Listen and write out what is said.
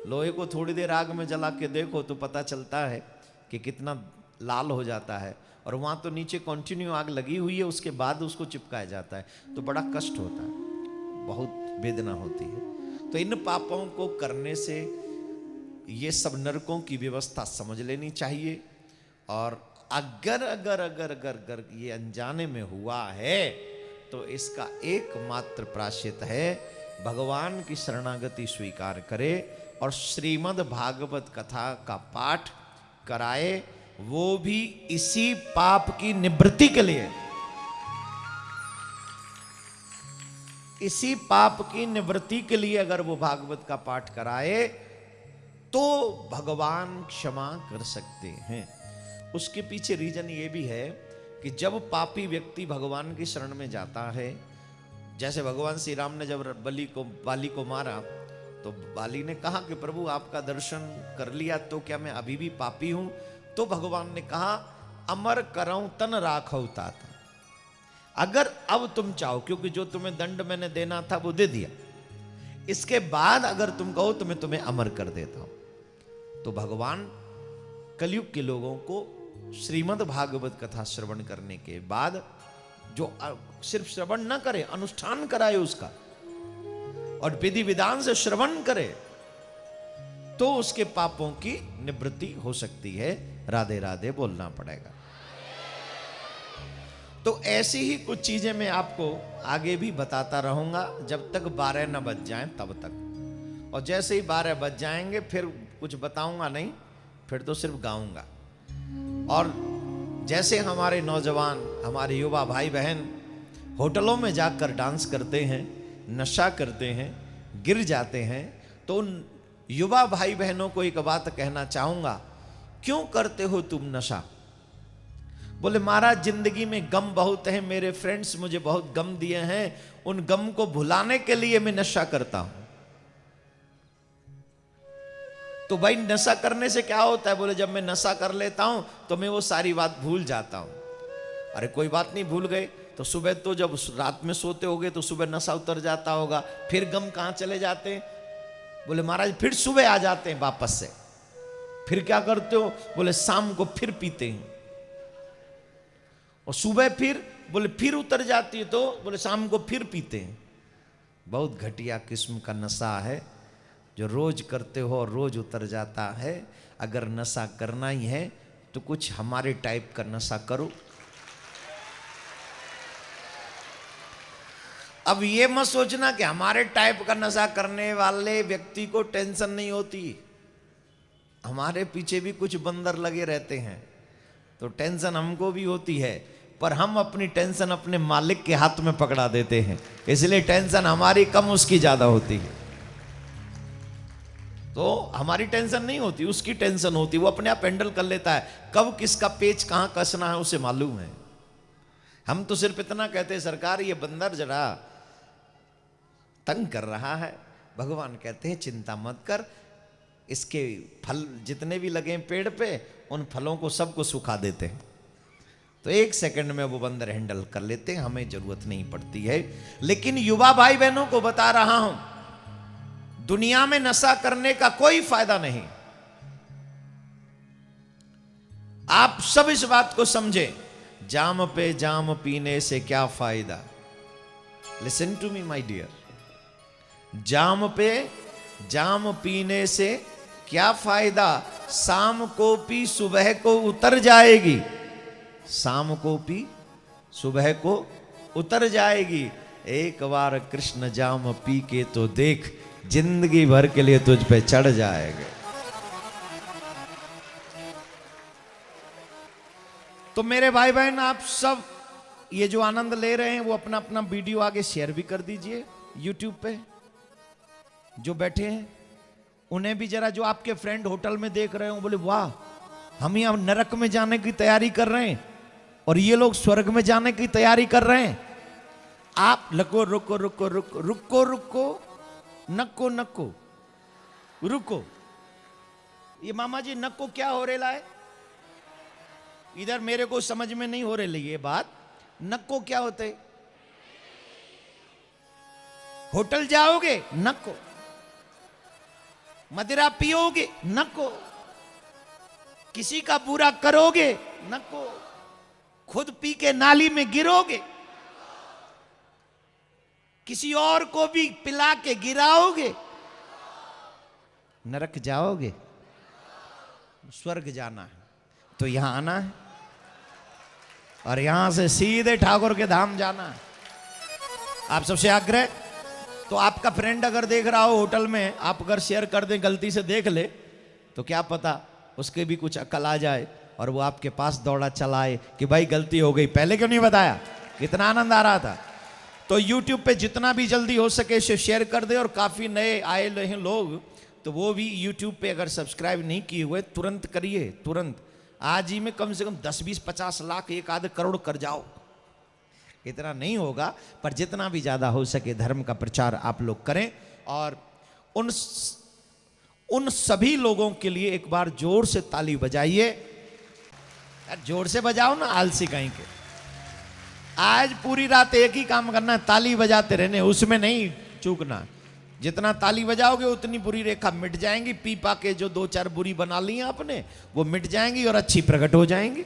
लोहे को थोड़ी देर आग में जला के देखो तो पता चलता है कि कितना लाल हो जाता है, और वहाँ तो नीचे कंटिन्यू आग लगी हुई है, उसके बाद उसको चिपकाया जाता है, तो बड़ा कष्ट होता है, बहुत वेदना होती है। तो इन पापों को करने से ये सब नरकों की व्यवस्था समझ लेनी चाहिए। और अगर अगर अगर अगर अगर ये अनजाने में हुआ है तो इसका एकमात्र प्रायश्चित है भगवान की शरणागति स्वीकार करे और श्रीमद् भागवत कथा का पाठ कराए, वो भी इसी पाप की निवृत्ति के लिए। इसी पाप की निवृत्ति के लिए अगर वो भागवत का पाठ कराए तो भगवान क्षमा कर सकते हैं। उसके पीछे रीजन ये भी है कि जब पापी व्यक्ति भगवान की शरण में जाता है, जैसे भगवान श्री राम ने जब बाली को मारा तो बाली ने कहा कि प्रभु आपका दर्शन कर लिया तो क्या मैं अभी भी पापी हूं? तो भगवान ने कहा अमर करऊं तन राखौ तात, अगर अब तुम चाहो, क्योंकि जो तुम्हें दंड मैंने देना था वो दे दिया, इसके बाद अगर तुम कहो तो मैं तुम्हें अमर कर देता हूं। तो भगवान कलयुग के लोगों को श्रीमद् भागवत कथा श्रवण करने के बाद जो सिर्फ श्रवण न करे, अनुष्ठान कराए उसका, और विधि विधान से श्रवण करे, तो उसके पापों की निवृत्ति हो सकती है। राधे राधे बोलना पड़ेगा। तो ऐसी ही कुछ चीजें मैं आपको आगे भी बताता रहूंगा जब तक 12 न बज जाएं तब तक। और जैसे ही 12 बज जाएंगे फिर कुछ बताऊंगा नहीं, फिर तो सिर्फ गाऊंगा। और जैसे हमारे नौजवान, हमारे युवा भाई बहन होटलों में जाकर डांस करते हैं, नशा करते हैं, गिर जाते हैं, तो उन युवा भाई बहनों को एक बात कहना चाहूंगा, क्यों करते हो तुम नशा? बोले महाराज जिंदगी में गम बहुत है, मेरे फ्रेंड्स मुझे बहुत गम दिए हैं, उन गम को भुलाने के लिए मैं नशा करता हूं। तो भाई नशा करने से क्या होता है? बोले जब मैं नशा कर लेता हूं तो मैं वो सारी बात भूल जाता हूं। अरे कोई बात नहीं, भूल गए तो सुबह, तो जब रात में सोते होगे तो सुबह नशा उतर जाता होगा, फिर गम कहां चले जाते हैं? बोले महाराज फिर सुबह आ जाते हैं वापस से। फिर क्या करते हो? बोले शाम को फिर पीते हैं, और सुबह फिर, बोले फिर उतर जाती है, तो बोले शाम को फिर पीते हैं। बहुत घटिया किस्म का नशा है जो रोज करते हो और रोज उतर जाता है। अगर नशा करना ही है तो कुछ हमारे टाइप का नशा करो। अब ये मत सोचना कि हमारे टाइप का नशा करने वाले व्यक्ति को टेंशन नहीं होती, हमारे पीछे भी कुछ बंदर लगे रहते हैं, तो टेंशन हमको भी होती है, पर हम अपनी टेंशन अपने मालिक के हाथ में पकड़ा देते हैं, इसलिए टेंशन हमारी कम उसकी ज्यादा होती है। तो हमारी टेंशन नहीं होती, उसकी टेंशन होती, वो अपने आप हैंडल कर लेता है। कब किसका पेच कहां कसना है उसे मालूम है। हम तो सिर्फ इतना कहते हैं सरकार ये बंदर जरा तंग कर रहा है। भगवान कहते हैं चिंता मत कर, इसके फल जितने भी लगे पेड़ पे उन फलों को सबको सुखा देते हैं, तो 1 सेकंड में वो बंदर हैंडल कर लेते हैं, हमें जरूरत नहीं पड़ती है। लेकिन युवा भाई बहनों को बता रहा हूं, दुनिया में नशा करने का कोई फायदा नहीं। आप सब इस बात को समझे, जाम पे जाम पीने से क्या फायदा। Listen to me my dear, जाम पे जाम पीने से क्या फायदा, शाम को पी सुबह को उतर जाएगी, शाम को पी सुबह को उतर जाएगी। एक बार कृष्ण जाम पी के तो देख, जिंदगी भर के लिए तुझ पे चढ़ जाएगा। तो मेरे भाई बहन आप सब ये जो आनंद ले रहे हैं वो अपना अपना वीडियो आगे शेयर भी कर दीजिए YouTube पे। जो बैठे हैं उन्हें भी जरा, जो आपके फ्रेंड होटल में देख रहे हो, बोले वाह हम यहाँ नरक में जाने की तैयारी कर रहे हैं और ये लोग स्वर्ग में जाने की तैयारी कर रहे हैं। आप रुको रुको रुको रुको रुको रुको, नको नको रुको। ये मामा जी नको क्या हो रेला है इधर? मेरे को समझ में नहीं हो रही ये बात। नको क्या होते? होटल जाओगे नको, मदिरा पियोगे, नको। किसी का बुरा करोगे, नको। खुद पी के नाली में गिरोगे, किसी और को भी पिला के गिराओगे, नरक जाओगे। स्वर्ग जाना है तो यहां आना है और यहां से सीधे ठाकुर के धाम जाना है। आप सबसे आग्रह, तो आपका फ्रेंड अगर देख रहा हो होटल में, आप अगर शेयर कर दें, गलती से देख ले, तो क्या पता उसके भी कुछ अकल आ जाए और वो आपके पास दौड़ा चलाए कि भाई गलती हो गई, पहले क्यों नहीं बताया। कितना आनंद आ रहा था। तो YouTube पे जितना भी जल्दी हो सके इसे शेयर कर दे। और काफ़ी नए आए हैं लोग, तो वो भी YouTube पे अगर सब्सक्राइब नहीं किए हुए तुरंत करिए, तुरंत। आज ही में कम से कम 10, 20, 50 लाख, 1 करोड़ कर जाओ। इतना नहीं होगा पर जितना भी ज़्यादा हो सके धर्म का प्रचार आप लोग करें। और उन सभी लोगों के लिए एक बार जोर से ताली बजाइए। जोर से बजाओ ना, आलसी कहीं के। आज पूरी रात एक ही काम करना है, ताली बजाते रहने, उसमें नहीं चूकना। जितना ताली बजाओगे उतनी बुरी रेखा मिट जाएंगी। पी पा के जो 2-4 बुरी बना ली आपने वो मिट जाएंगी और अच्छी प्रकट हो जाएंगी।